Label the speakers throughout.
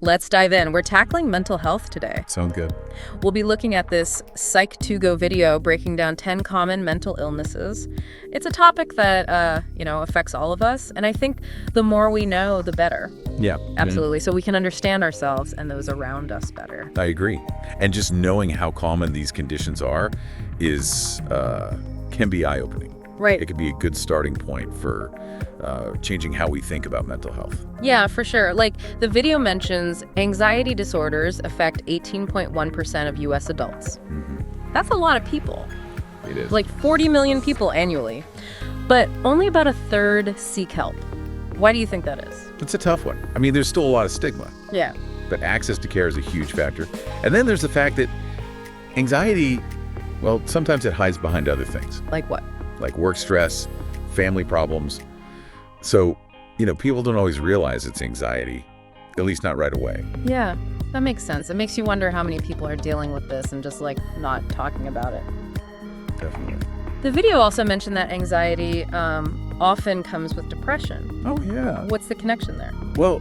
Speaker 1: Let's dive in. We're tackling mental health today.
Speaker 2: Sounds good.
Speaker 1: We'll be looking at this Psych2Go video breaking down 10 common mental illnesses. It's a topic that, affects all of us. And I think the more we know, the better.
Speaker 2: Yeah.
Speaker 1: Absolutely. So we can understand ourselves and those around us better.
Speaker 2: I agree. And just knowing how common these conditions are can be eye-opening.
Speaker 1: Right.
Speaker 2: It could be a good starting point for changing how we think about mental health.
Speaker 1: Yeah, for sure. Like, the video mentions anxiety disorders affect 18.1% of U.S. adults.
Speaker 2: Mm-hmm.
Speaker 1: That's a lot of people.
Speaker 2: It is.
Speaker 1: Like 40 million people annually. But only about a third seek help. Why do you think that is?
Speaker 2: It's a tough one. I mean, there's still a lot of stigma.
Speaker 1: Yeah.
Speaker 2: But access to care is a huge factor. And then there's the fact that anxiety, well, sometimes it hides behind other things.
Speaker 1: Like what?
Speaker 2: Like work stress, family problems. So, people don't always realize it's anxiety, at least not right away.
Speaker 1: Yeah, that makes sense. It makes you wonder how many people are dealing with this and just, not talking about it.
Speaker 2: Definitely.
Speaker 1: The video also mentioned that anxiety often comes with depression.
Speaker 2: Oh, yeah.
Speaker 1: What's the connection there?
Speaker 2: Well,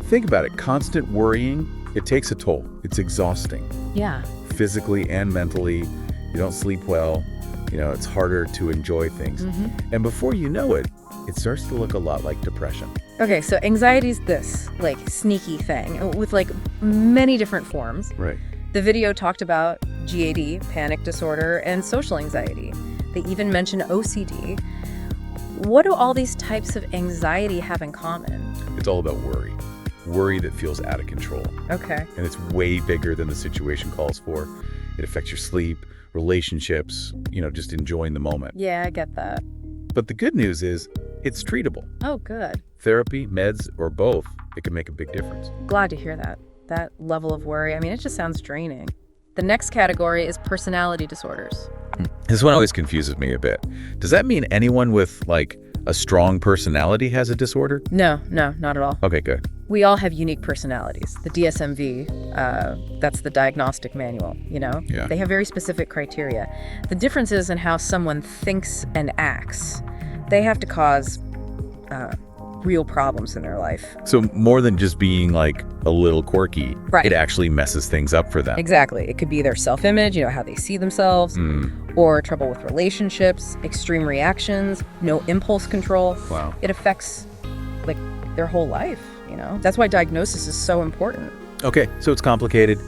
Speaker 2: think about it. Constant worrying, it takes a toll. It's exhausting.
Speaker 1: Yeah.
Speaker 2: Physically and mentally. You don't sleep well. It's harder to enjoy things.
Speaker 1: Mm-hmm.
Speaker 2: And before you know it, it starts to look a lot like depression.
Speaker 1: Okay, so anxiety's this, sneaky thing with, many different forms.
Speaker 2: Right.
Speaker 1: The video talked about GAD, panic disorder, and social anxiety. They even mention OCD. What do all these types of anxiety have in common?
Speaker 2: It's all about worry. Worry that feels out of control.
Speaker 1: Okay.
Speaker 2: And it's way bigger than the situation calls for. It affects your sleep, relationships, just enjoying the moment.
Speaker 1: Yeah, I get that.
Speaker 2: But the good news is it's treatable.
Speaker 1: Oh, good.
Speaker 2: Therapy, meds, or both, it can make a big difference.
Speaker 1: Glad to hear that. That level of worry, it just sounds draining. The next category is personality disorders.
Speaker 2: This one always confuses me a bit. Does that mean anyone with, a strong personality has a disorder?
Speaker 1: No, not at all.
Speaker 2: Okay, good.
Speaker 1: We all have unique personalities. The DSM-V, that's the diagnostic manual,
Speaker 2: Yeah.
Speaker 1: They have very specific criteria. The difference is in how someone thinks and acts. They have to cause real problems in their life.
Speaker 2: So more than just being, a little quirky,
Speaker 1: Right.
Speaker 2: It actually messes things up for them.
Speaker 1: Exactly. It could be their self-image, how they see themselves, or trouble with relationships, extreme reactions, no impulse control.
Speaker 2: Wow.
Speaker 1: It affects, their whole life, That's why diagnosis is so important.
Speaker 2: Okay, so it's complicated.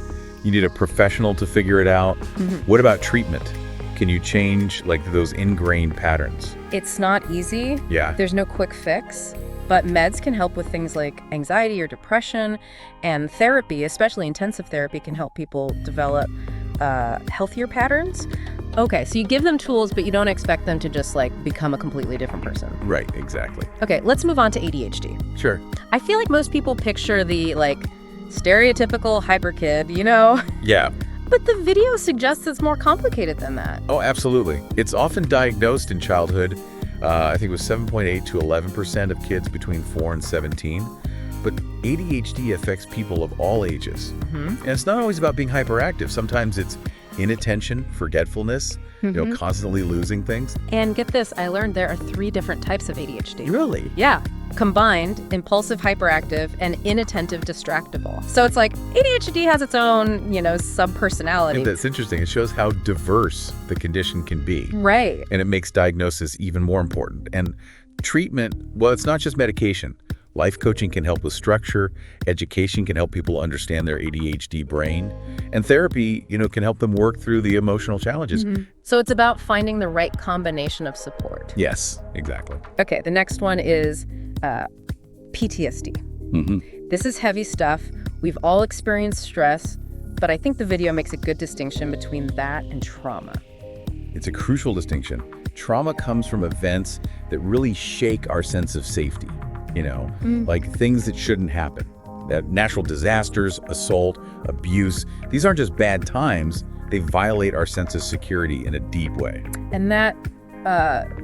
Speaker 2: You need a professional to figure it out.
Speaker 1: Mm-hmm.
Speaker 2: What about treatment? Can you change, those ingrained patterns?
Speaker 1: It's not easy.
Speaker 2: Yeah.
Speaker 1: There's no quick fix. But meds can help with things like anxiety or depression, and therapy, especially intensive therapy, can help people develop healthier patterns. Okay, so you give them tools, but you don't expect them to just become a completely different person.
Speaker 2: Right, exactly.
Speaker 1: Okay, let's move on to ADHD.
Speaker 2: Sure.
Speaker 1: I feel like most people picture the stereotypical hyper kid,
Speaker 2: Yeah.
Speaker 1: But the video suggests it's more complicated than that.
Speaker 2: Oh, absolutely. It's often diagnosed in childhood. I think it was 7.8 to 11% of kids between 4 and 17. But ADHD affects people of all ages.
Speaker 1: Mm-hmm.
Speaker 2: And it's not always about being hyperactive. Sometimes it's inattention, forgetfulness, constantly losing things.
Speaker 1: And get this, I learned there are 3 different types of ADHD.
Speaker 2: Really?
Speaker 1: Yeah. Combined, impulsive hyperactive and inattentive distractible. So it's ADHD has its own, sub-personality.
Speaker 2: That's interesting. It shows how diverse the condition can be.
Speaker 1: Right.
Speaker 2: And it makes diagnosis even more important. And treatment, well, it's not just medication. Life coaching can help with structure. Education can help people understand their ADHD brain. And therapy, can help them work through the emotional challenges.
Speaker 1: Mm-hmm. So it's about finding the right combination of support.
Speaker 2: Yes, exactly.
Speaker 1: Okay, the next one is PTSD.
Speaker 2: Mm-hmm.
Speaker 1: This is heavy stuff. We've all experienced stress, but I think the video makes a good distinction between that and trauma.
Speaker 2: It's a crucial distinction. Trauma comes from events that really shake our sense of safety, like things that shouldn't happen. Natural disasters, assault, abuse, these aren't just bad times, they violate our sense of security in a deep way.
Speaker 1: And that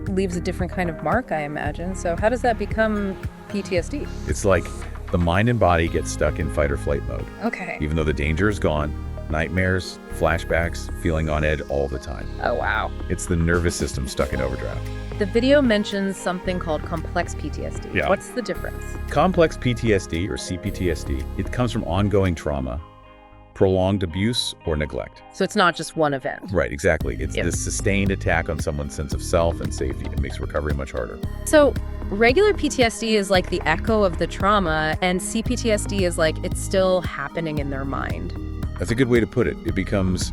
Speaker 1: leaves a different kind of mark, I imagine. So how does that become PTSD?
Speaker 2: It's like the mind and body get stuck in fight or flight mode.
Speaker 1: Okay.
Speaker 2: Even though the danger is gone, Nightmares, flashbacks, feeling on edge all the time.
Speaker 1: Oh, wow.
Speaker 2: It's the nervous system stuck in overdrive.
Speaker 1: The video mentions something called complex PTSD.
Speaker 2: Yeah.
Speaker 1: What's the difference?
Speaker 2: Complex PTSD, or CPTSD, it comes from ongoing trauma, prolonged abuse, or neglect.
Speaker 1: So it's not just one event.
Speaker 2: Right, exactly. It's
Speaker 1: Yep.
Speaker 2: this sustained attack on someone's sense of self and safety. It makes recovery much harder.
Speaker 1: So regular PTSD is like the echo of the trauma, and CPTSD is like it's still happening in their mind.
Speaker 2: That's a good way to put it. It becomes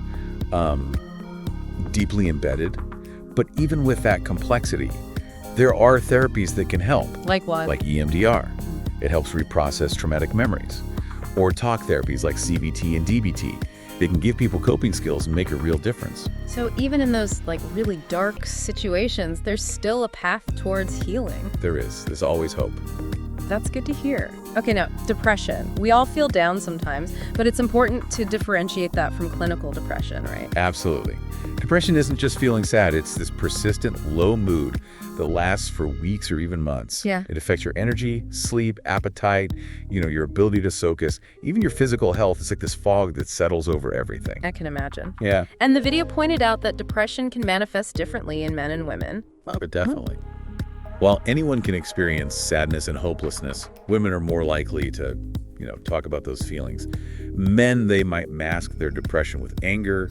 Speaker 2: deeply embedded. But even with that complexity, there are therapies that can help.
Speaker 1: Like what?
Speaker 2: Like EMDR. It helps reprocess traumatic memories. Or talk therapies like CBT and DBT. They can give people coping skills and make a real difference.
Speaker 1: So even in those like really dark situations, there's still a path towards healing.
Speaker 2: There is. There's always hope.
Speaker 1: That's good to hear. Okay, now, depression. We all feel down sometimes, but it's important to differentiate that from clinical depression, right?
Speaker 2: Absolutely. Depression isn't just feeling sad. It's this persistent low mood that lasts for weeks or even months.
Speaker 1: Yeah.
Speaker 2: It affects your energy, sleep, appetite, your ability to focus, even your physical health. It's like this fog that settles over everything.
Speaker 1: I can imagine.
Speaker 2: Yeah.
Speaker 1: And the video pointed out that depression can manifest differently in men and women.
Speaker 2: Oh, but definitely. While anyone can experience sadness and hopelessness, women are more likely to, talk about those feelings. Men, they might mask their depression with anger,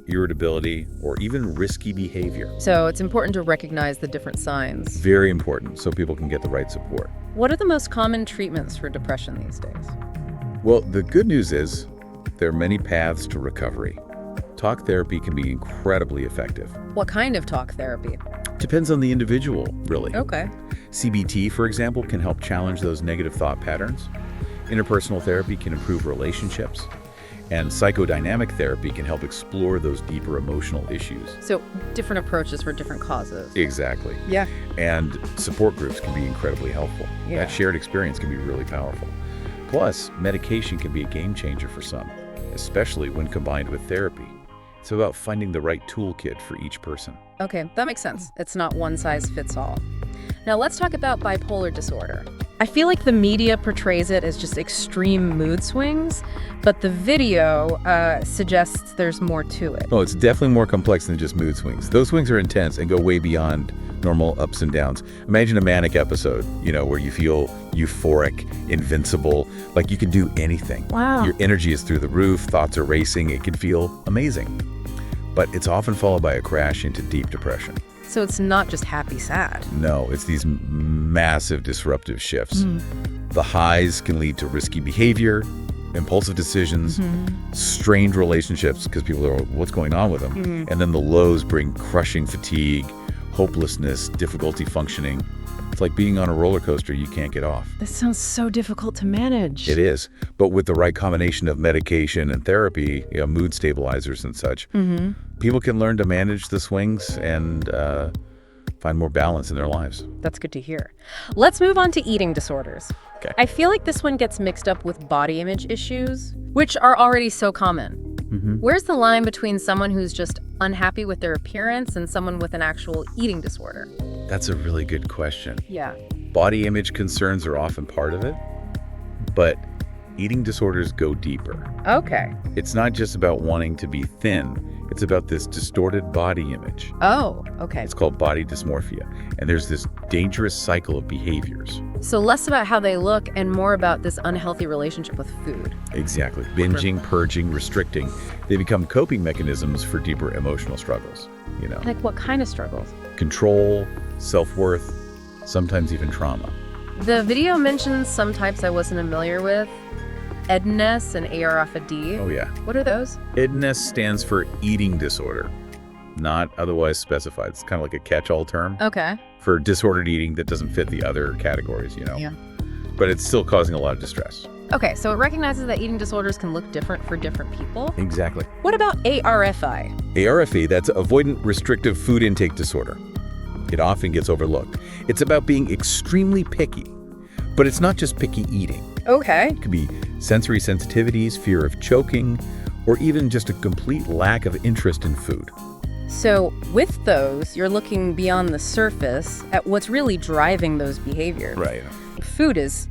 Speaker 2: irritability, or even risky behavior.
Speaker 1: So it's important to recognize the different signs.
Speaker 2: Very important, so people can get the right support.
Speaker 1: What are the most common treatments for depression these days?
Speaker 2: Well, the good news is there are many paths to recovery. Talk therapy can be incredibly effective.
Speaker 1: What kind of talk therapy?
Speaker 2: Depends on the individual, really.
Speaker 1: Okay.
Speaker 2: CBT, for example, can help challenge those negative thought patterns. Interpersonal therapy can improve relationships. And psychodynamic therapy can help explore those deeper emotional issues.
Speaker 1: So different approaches for different causes.
Speaker 2: Exactly.
Speaker 1: Yeah.
Speaker 2: And support groups can be incredibly helpful.
Speaker 1: Yeah.
Speaker 2: That shared experience can be really powerful. Plus, medication can be a game changer for some, especially when combined with therapy. It's about finding the right toolkit for each person.
Speaker 1: Okay, that makes sense. It's not one size fits all. Now let's talk about bipolar disorder. I feel like the media portrays it as just extreme mood swings, but the video suggests there's more to it.
Speaker 2: Oh, it's definitely more complex than just mood swings. Those swings are intense and go way beyond normal ups and downs. Imagine a manic episode, where you feel euphoric, invincible, like you can do anything.
Speaker 1: Wow.
Speaker 2: Your energy is through the roof, thoughts are racing, it can feel amazing. But it's often followed by a crash into deep depression.
Speaker 1: So it's not just happy sad.
Speaker 2: No, it's these massive disruptive shifts. The highs can lead to risky behavior, impulsive decisions, strained relationships because people are, what's going on with them? And then the lows bring crushing fatigue, hopelessness, difficulty functioning. It's like being on a roller coaster you can't get off.
Speaker 1: This sounds so difficult to manage.
Speaker 2: It is. But with the right combination of medication and therapy, mood stabilizers and such, people can learn to manage the swings and find more balance in their lives.
Speaker 1: That's good to hear. Let's move on to eating disorders.
Speaker 2: Okay.
Speaker 1: I feel like this one gets mixed up with body image issues, which are already so common. Where's the line between someone who's just unhappy with their appearance and someone with an actual eating disorder?
Speaker 2: That's a really good question.
Speaker 1: Yeah.
Speaker 2: Body image concerns are often part of it, but eating disorders go deeper.
Speaker 1: Okay.
Speaker 2: It's not just about wanting to be thin. It's about this distorted body image.
Speaker 1: Oh, okay.
Speaker 2: It's called body dysmorphia. And there's this dangerous cycle of behaviors.
Speaker 1: So less about how they look and more about this unhealthy relationship with food.
Speaker 2: Exactly. Binging, purging, restricting. They become coping mechanisms for deeper emotional struggles.
Speaker 1: Like what kind of struggles?
Speaker 2: Control, self-worth, sometimes even trauma.
Speaker 1: The video mentions some types I wasn't familiar with. EDNS and ARFID.
Speaker 2: Oh, yeah.
Speaker 1: What are those?
Speaker 2: EDNS stands for eating disorder, not otherwise specified. It's kind of like a catch-all term
Speaker 1: Okay.
Speaker 2: for disordered eating that doesn't fit the other categories,
Speaker 1: Yeah.
Speaker 2: But it's still causing a lot of distress.
Speaker 1: Okay, so it recognizes that eating disorders can look different for different people.
Speaker 2: Exactly.
Speaker 1: What about ARFI?
Speaker 2: ARFE, that's avoidant restrictive food intake disorder. It often gets overlooked. It's about being extremely picky, but it's not just picky eating.
Speaker 1: Okay.
Speaker 2: It could be sensory sensitivities, fear of choking, or even just a complete lack of interest in food.
Speaker 1: So with those, you're looking beyond the surface at what's really driving those behaviors.
Speaker 2: Right.
Speaker 1: Food is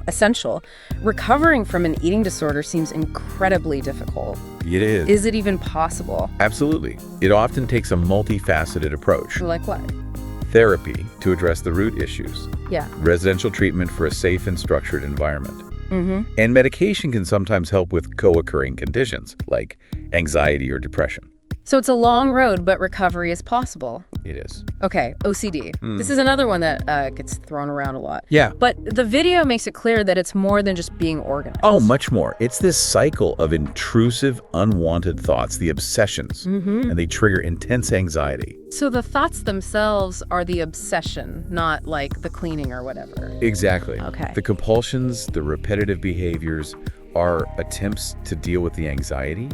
Speaker 1: essential. Recovering from an eating disorder seems incredibly difficult.
Speaker 2: It is.
Speaker 1: Is it even possible?
Speaker 2: Absolutely. It often takes a multifaceted approach.
Speaker 1: Like what?
Speaker 2: Therapy to address the root issues.
Speaker 1: Yeah.
Speaker 2: Residential treatment for a safe and structured environment.
Speaker 1: Mm-hmm.
Speaker 2: And medication can sometimes help with co-occurring conditions like anxiety or depression.
Speaker 1: So it's a long road, but recovery is possible.
Speaker 2: It is.
Speaker 1: Okay, OCD. This is another one that gets thrown around a lot.
Speaker 2: Yeah.
Speaker 1: But the video makes it clear that it's more than just being organized.
Speaker 2: Oh, much more. It's this cycle of intrusive, unwanted thoughts, the obsessions, and they trigger intense anxiety.
Speaker 1: So the thoughts themselves are the obsession, not like the cleaning or whatever.
Speaker 2: Exactly.
Speaker 1: Okay.
Speaker 2: The compulsions, the repetitive behaviors are attempts to deal with the anxiety,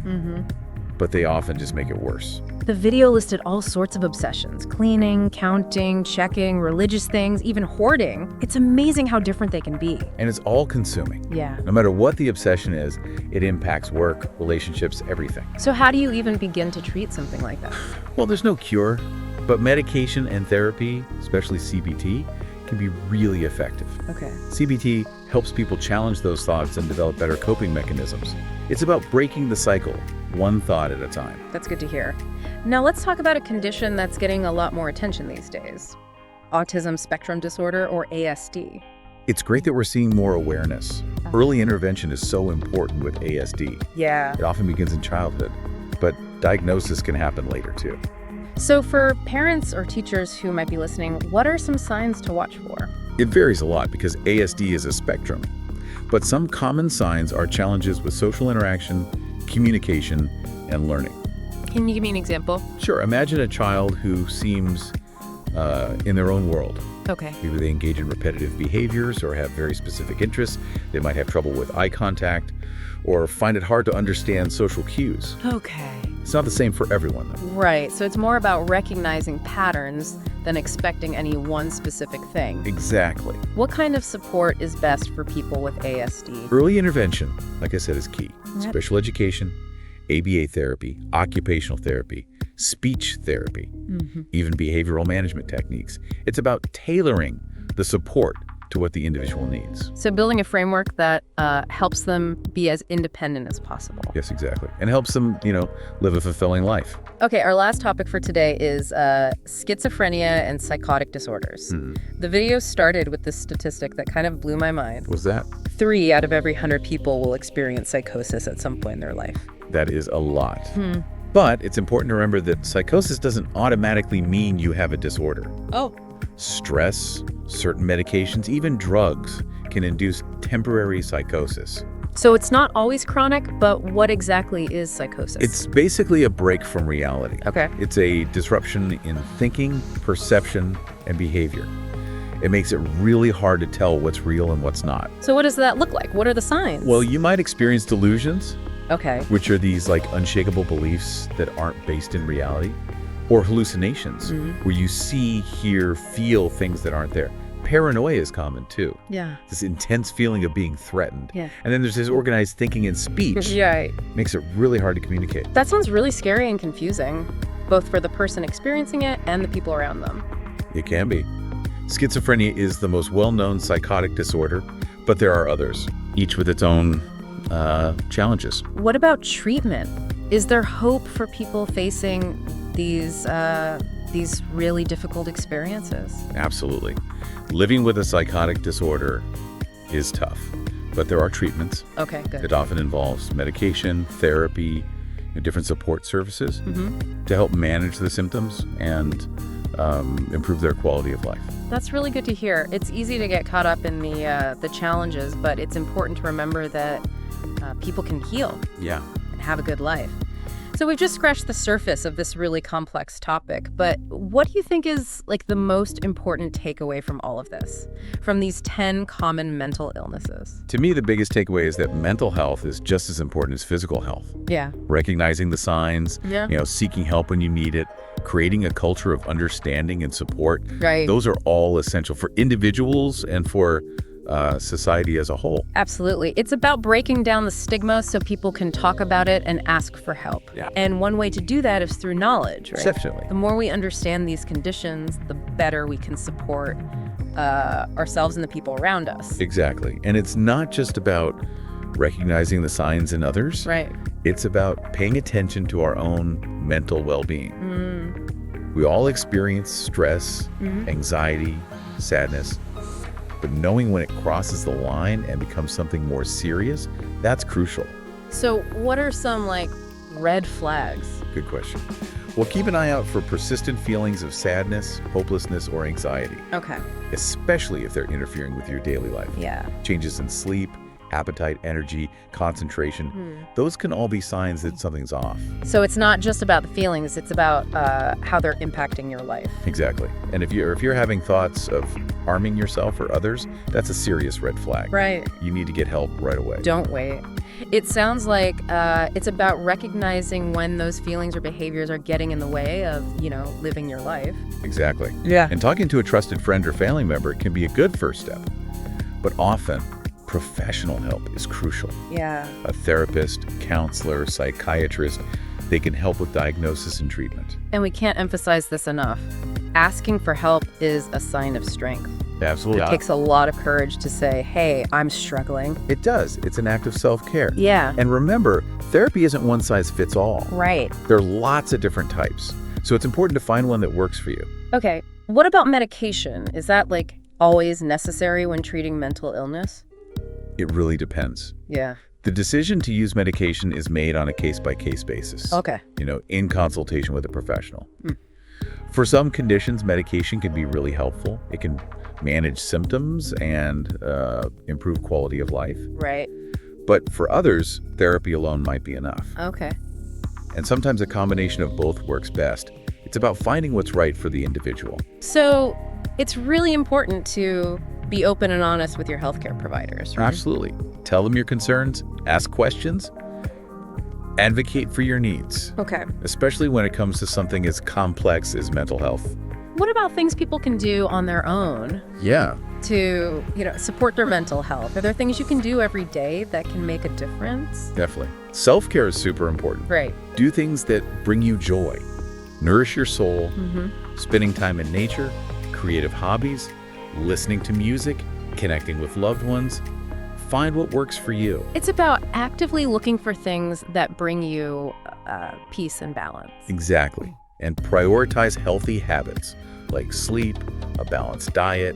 Speaker 2: but they often just make it worse.
Speaker 1: The video listed all sorts of obsessions: cleaning, counting, checking, religious things, even hoarding. It's amazing how different they can be.
Speaker 2: And it's all consuming.
Speaker 1: Yeah.
Speaker 2: No matter what the obsession is, it impacts work, relationships, everything.
Speaker 1: So how do you even begin to treat something like that?
Speaker 2: Well, there's no cure, but medication and therapy, especially CBT, can be really effective.
Speaker 1: Okay.
Speaker 2: CBT helps people challenge those thoughts and develop better coping mechanisms. It's about breaking the cycle, one thought at a time.
Speaker 1: That's good to hear. Now let's talk about a condition that's getting a lot more attention these days: autism spectrum disorder, or ASD.
Speaker 2: It's great that we're seeing more awareness. Early intervention is so important with ASD.
Speaker 1: Yeah.
Speaker 2: It often begins in childhood, but diagnosis can happen later too.
Speaker 1: So for parents or teachers who might be listening, what are some signs to watch for?
Speaker 2: It varies a lot because ASD is a spectrum, but some common signs are challenges with social interaction, communication, and learning.
Speaker 1: Can you give me an example?
Speaker 2: Sure, imagine a child who seems in their own world.
Speaker 1: Okay.
Speaker 2: Maybe they engage in repetitive behaviors or have very specific interests. They might have trouble with eye contact or find it hard to understand social cues.
Speaker 1: Okay.
Speaker 2: It's not the same for everyone, though.
Speaker 1: Right, so it's more about recognizing patterns than expecting any one specific thing.
Speaker 2: Exactly.
Speaker 1: What kind of support is best for people with ASD?
Speaker 2: Early intervention, like I said, is key.
Speaker 1: Yep.
Speaker 2: Special education, ABA therapy, occupational therapy, speech therapy, even behavioral management techniques. It's about tailoring the support to what the individual needs.
Speaker 1: So building a framework that helps them be as independent as possible.
Speaker 2: Yes, exactly. And helps them, live a fulfilling life.
Speaker 1: Okay, our last topic for today is schizophrenia and psychotic disorders. The video started with this statistic that kind of blew my mind.
Speaker 2: What's that?
Speaker 1: 3 out of every 100 people will experience psychosis at some point in their life.
Speaker 2: That is a lot. But it's important to remember that psychosis doesn't automatically mean you have a disorder.
Speaker 1: Oh.
Speaker 2: Stress, certain medications, even drugs can induce temporary psychosis.
Speaker 1: So it's not always chronic, but what exactly is psychosis?
Speaker 2: It's basically a break from reality.
Speaker 1: Okay.
Speaker 2: It's a disruption in thinking, perception, and behavior. It makes it really hard to tell what's real and what's not.
Speaker 1: So what does that look like? What are the signs?
Speaker 2: Well, you might experience delusions,
Speaker 1: okay,
Speaker 2: which are these unshakable beliefs that aren't based in reality, or hallucinations, where you see, hear, feel things that aren't there. Paranoia is common too.
Speaker 1: Yeah.
Speaker 2: This intense feeling of being threatened.
Speaker 1: Yeah.
Speaker 2: And then there's this organized thinking and speech.
Speaker 1: Right.
Speaker 2: Makes it really hard to communicate.
Speaker 1: That sounds really scary and confusing, both for the person experiencing it and the people around them.
Speaker 2: It can be. Schizophrenia is the most well-known psychotic disorder, but there are others, each with its own challenges.
Speaker 1: What about treatment? Is there hope for people facing these really difficult experiences?
Speaker 2: Absolutely. Living with a psychotic disorder is tough, but there are treatments.
Speaker 1: Okay, good.
Speaker 2: It often involves medication, therapy, different support services to help manage the symptoms and improve their quality of life.
Speaker 1: That's really good to hear. It's easy to get caught up in the challenges, but it's important to remember that people can heal
Speaker 2: Yeah.
Speaker 1: and have a good life. So we've just scratched the surface of this really complex topic, but what do you think is the most important takeaway from all of this, from these 10 common mental illnesses?
Speaker 2: To me, the biggest takeaway is that mental health is just as important as physical health.
Speaker 1: Yeah.
Speaker 2: Recognizing the signs, seeking help when you need it, creating a culture of understanding and support.
Speaker 1: Right.
Speaker 2: Those are all essential for individuals and for society as a whole.
Speaker 1: Absolutely. It's about breaking down the stigma so people can talk about it and ask for help.
Speaker 2: Yeah.
Speaker 1: And one way to do that is through knowledge, right?
Speaker 2: Definitely.
Speaker 1: The more we understand these conditions, the better we can support ourselves and the people around us.
Speaker 2: Exactly. And it's not just about recognizing the signs in others.
Speaker 1: Right.
Speaker 2: It's about paying attention to our own mental well-being. We all experience stress, anxiety, sadness, but knowing when it crosses the line and becomes something more serious, that's crucial.
Speaker 1: So what are some, like, red flags?
Speaker 2: Good question. Well, keep an eye out for persistent feelings of sadness, hopelessness, or anxiety,
Speaker 1: Okay.
Speaker 2: especially if they're interfering with your daily life.
Speaker 1: Yeah.
Speaker 2: Changes in sleep, appetite, energy, concentration, those can all be signs that something's off.
Speaker 1: So it's not just about the feelings, it's about how they're impacting your life.
Speaker 2: Exactly. And if you're having thoughts of harming yourself or others, that's a serious red flag.
Speaker 1: Right.
Speaker 2: You need to get help right away.
Speaker 1: Don't wait. It sounds like it's about recognizing when those feelings or behaviors are getting in the way of, living your life.
Speaker 2: Exactly.
Speaker 1: Yeah.
Speaker 2: And talking to a trusted friend or family member can be a good first step. But often, professional help is crucial.
Speaker 1: Yeah.
Speaker 2: A therapist, counselor, psychiatrist, they can help with diagnosis and treatment.
Speaker 1: And we can't emphasize this enough. Asking for help is a sign of strength.
Speaker 2: Absolutely.
Speaker 1: It takes a lot of courage to say, hey, I'm struggling.
Speaker 2: It does. It's an act of self-care.
Speaker 1: Yeah.
Speaker 2: And remember, therapy isn't one size fits all.
Speaker 1: Right.
Speaker 2: There are lots of different types. So it's important to find one that works for you.
Speaker 1: Okay. What about medication? Is that, always necessary when treating mental illness?
Speaker 2: It really depends.
Speaker 1: Yeah.
Speaker 2: The decision to use medication is made on a case-by-case basis.
Speaker 1: Okay.
Speaker 2: In consultation with a professional. For some conditions, medication can be really helpful. It can manage symptoms and improve quality of life.
Speaker 1: Right.
Speaker 2: But for others, therapy alone might be enough.
Speaker 1: Okay.
Speaker 2: And sometimes a combination of both works best. It's about finding what's right for the individual.
Speaker 1: So it's really important to be open and honest with your healthcare providers, right?
Speaker 2: Absolutely. Tell them your concerns, ask questions, advocate for your needs.
Speaker 1: Okay.
Speaker 2: Especially when it comes to something as complex as mental health.
Speaker 1: What about things people can do on their own
Speaker 2: Yeah.
Speaker 1: to, support their mental health? Are there things you can do every day that can make a difference?
Speaker 2: Definitely. Self-care is super important.
Speaker 1: Right.
Speaker 2: Do things that bring you joy. Nourish your soul, spending time in nature, creative hobbies, listening to music, connecting with loved ones. Find what works for you.
Speaker 1: It's about actively looking for things that bring you peace and balance.
Speaker 2: Exactly. And prioritize healthy habits like sleep, a balanced diet,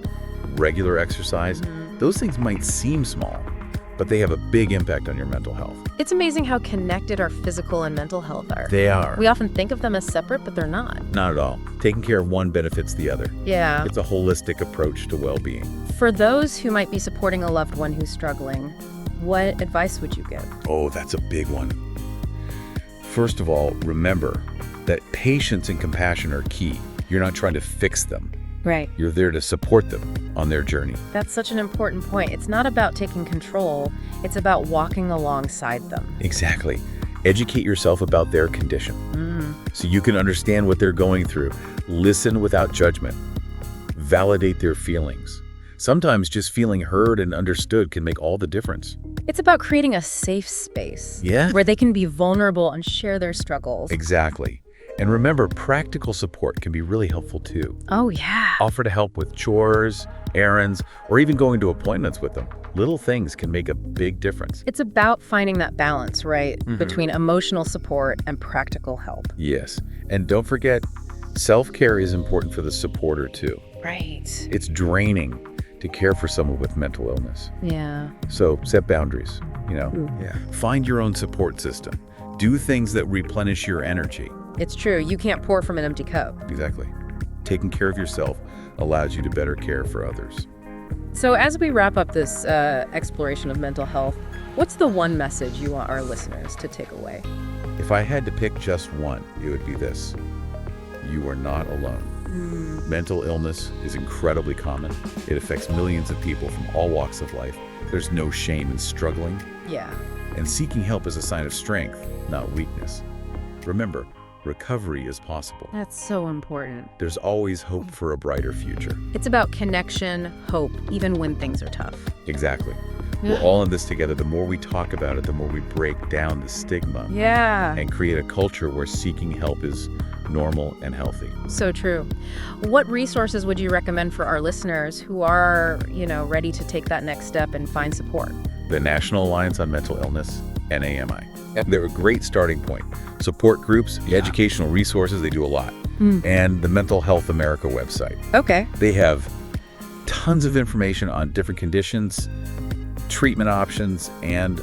Speaker 2: regular exercise. Those things might seem small, but they have a big impact on your mental health.
Speaker 1: It's amazing how connected our physical and mental health are.
Speaker 2: They are.
Speaker 1: We often think of them as separate, but they're not.
Speaker 2: Not at all. Taking care of one benefits the other.
Speaker 1: Yeah.
Speaker 2: It's a holistic approach to well-being.
Speaker 1: For those who might be supporting a loved one who's struggling, what advice would you give?
Speaker 2: Oh, that's a big one. First of all, remember that patience and compassion are key. You're not trying to fix them.
Speaker 1: Right.
Speaker 2: You're there to support them on their journey.
Speaker 1: That's such an important point. It's not about taking control. It's about walking alongside them.
Speaker 2: Exactly. Educate yourself about their condition so you can understand what they're going through. Listen without judgment. Validate their feelings. Sometimes just feeling heard and understood can make all the difference.
Speaker 1: It's about creating a safe space where they can be vulnerable and share their struggles.
Speaker 2: Exactly. And remember, practical support can be really helpful too.
Speaker 1: Oh, yeah.
Speaker 2: Offer to help with chores, errands, or even going to appointments with them. Little things can make a big difference.
Speaker 1: It's about finding that balance, right, between emotional support and practical help.
Speaker 2: Yes. And don't forget, self-care is important for the supporter too.
Speaker 1: Right.
Speaker 2: It's draining to care for someone with mental illness.
Speaker 1: Yeah.
Speaker 2: So set boundaries, Find your own support system. Do things that replenish your energy.
Speaker 1: It's true. You can't pour from an empty cup.
Speaker 2: Exactly. Taking care of yourself allows you to better care for others.
Speaker 1: So as we wrap up this exploration of mental health, what's the one message you want our listeners to take away?
Speaker 2: If I had to pick just one, it would be this. You are not alone. Mental illness is incredibly common. It affects millions of people from all walks of life. There's no shame in struggling.
Speaker 1: Yeah.
Speaker 2: And seeking help is a sign of strength, not weakness. Remember, recovery is possible.
Speaker 1: That's so important.
Speaker 2: There's always hope for a brighter future.
Speaker 1: It's about connection, hope, even when things are tough.
Speaker 2: Exactly. We're all in this together. The more we talk about it, the more we break down the stigma
Speaker 1: Yeah.
Speaker 2: and create a culture where seeking help is normal and healthy.
Speaker 1: So true. What resources would you recommend for our listeners who are, ready to take that next step and find support?
Speaker 2: The National Alliance on Mental Illness, NAMI. They're a great starting point. Support groups, the educational resources, they do a lot. And the Mental Health America website.
Speaker 1: Okay.
Speaker 2: They have tons of information on different conditions, treatment options, and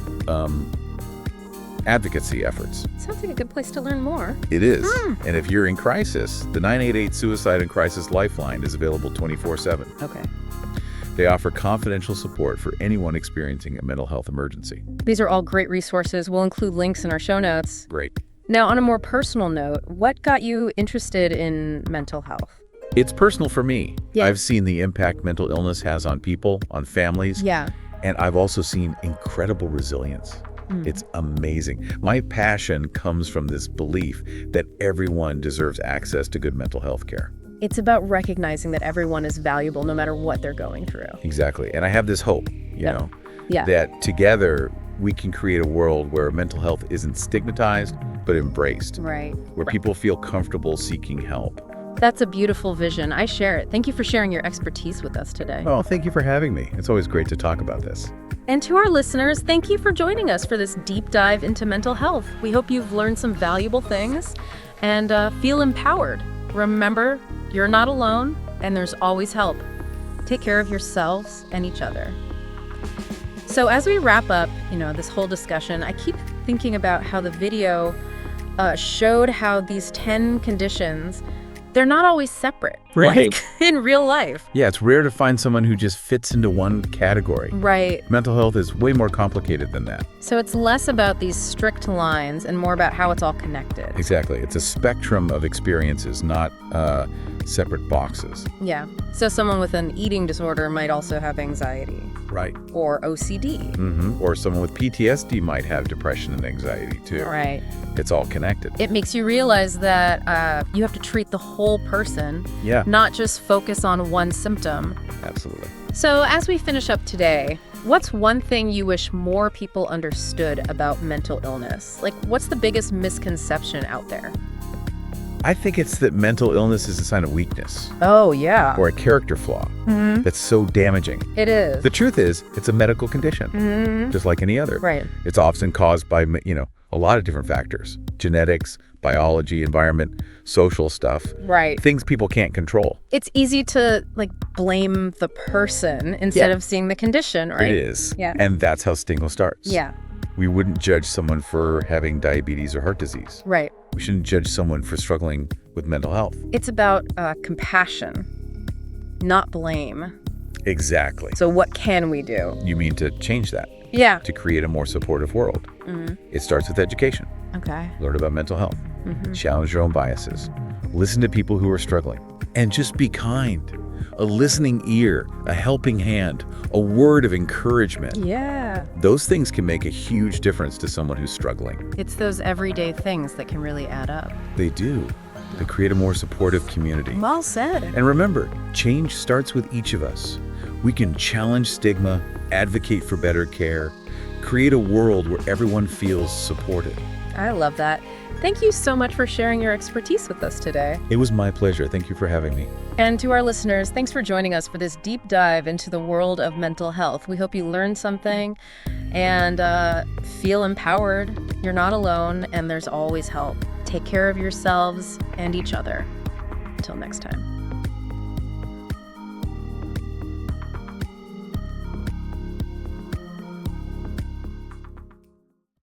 Speaker 2: advocacy efforts.
Speaker 1: Sounds like a good place to learn more.
Speaker 2: It is. And if you're in crisis, the 988 Suicide and Crisis Lifeline is available 24/7.
Speaker 1: Okay.
Speaker 2: They offer confidential support for anyone experiencing a mental health emergency.
Speaker 1: These are all great resources. We'll include links in our show notes.
Speaker 2: Great.
Speaker 1: Now, on a more personal note, what got you interested in mental health?
Speaker 2: It's personal for me.
Speaker 1: Yeah.
Speaker 2: I've seen the impact mental illness has on people, on families.
Speaker 1: Yeah.
Speaker 2: And I've also seen incredible resilience. It's amazing. My passion comes from this belief that everyone deserves access to good mental health care.
Speaker 1: It's about recognizing that everyone is valuable no matter what they're going through.
Speaker 2: Exactly. And I have this hope, you know,
Speaker 1: Yeah.
Speaker 2: that together we can create a world where mental health isn't stigmatized, but embraced,
Speaker 1: Right.
Speaker 2: where people feel comfortable seeking help.
Speaker 1: That's a beautiful vision. I share it. Thank you for sharing your expertise with us today.
Speaker 2: Oh, thank you for having me. It's always great to talk about this.
Speaker 1: And to our listeners, thank you for joining us for this deep dive into mental health. We hope you've learned some valuable things and feel empowered. Remember, you're not alone, and there's always help. Take care of yourselves and each other. So as we wrap up, this whole discussion, I keep thinking about how the video showed how these 10 conditions, they're not always separate.
Speaker 2: Right.
Speaker 1: Like in real life.
Speaker 2: Yeah, it's rare to find someone who just fits into one category.
Speaker 1: Right.
Speaker 2: Mental health is way more complicated than that.
Speaker 1: So it's less about these strict lines and more about how it's all connected.
Speaker 2: Exactly. It's a spectrum of experiences, not separate boxes.
Speaker 1: Yeah. So someone with an eating disorder might also have anxiety.
Speaker 2: Right.
Speaker 1: Or OCD.
Speaker 2: Or someone with PTSD might have depression and anxiety too.
Speaker 1: Right.
Speaker 2: It's all connected.
Speaker 1: It makes you realize that you have to treat the whole person,
Speaker 2: Yeah,
Speaker 1: not just focus on one symptom.
Speaker 2: absolutely.
Speaker 1: So as we finish up today, what's one thing you wish more people understood about mental illness? Like, what's the biggest misconception out there?
Speaker 2: I think it's that mental illness is a sign of weakness
Speaker 1: Oh, yeah.
Speaker 2: or a character flaw that's so damaging.
Speaker 1: It is.
Speaker 2: The truth is, it's a medical condition, just like any other.
Speaker 1: Right.
Speaker 2: It's often caused by, a lot of different factors. Genetics, biology, environment, social stuff.
Speaker 1: Right.
Speaker 2: Things people can't control.
Speaker 1: It's easy to, blame the person instead of seeing the condition, right?
Speaker 2: It is.
Speaker 1: Yeah.
Speaker 2: And that's how stigma starts.
Speaker 1: Yeah.
Speaker 2: We wouldn't judge someone for having diabetes or heart disease.
Speaker 1: Right.
Speaker 2: We shouldn't judge someone for struggling with mental health.
Speaker 1: It's about compassion, not blame.
Speaker 2: Exactly.
Speaker 1: So what can we do?
Speaker 2: You mean to change that,
Speaker 1: Yeah.
Speaker 2: to create a more supportive world. It starts with education.
Speaker 1: Okay.
Speaker 2: Learn about mental health. Challenge your own biases. Listen to people who are struggling. And just be kind. A listening ear, a helping hand, a word of encouragement.
Speaker 1: Yeah.
Speaker 2: Those things can make a huge difference to someone who's struggling.
Speaker 1: It's those everyday things that can really add up.
Speaker 2: They do. They create a more supportive community.
Speaker 1: Well said.
Speaker 2: And remember, change starts with each of us. We can challenge stigma, advocate for better care, create a world where everyone feels supported.
Speaker 1: I love that. Thank you so much for sharing your expertise with us today.
Speaker 2: It was my pleasure. Thank you for having me.
Speaker 1: And to our listeners, thanks for joining us for this deep dive into the world of mental health. We hope you learned something and feel empowered. You're not alone, and there's always help. Take care of yourselves and each other. Until next time.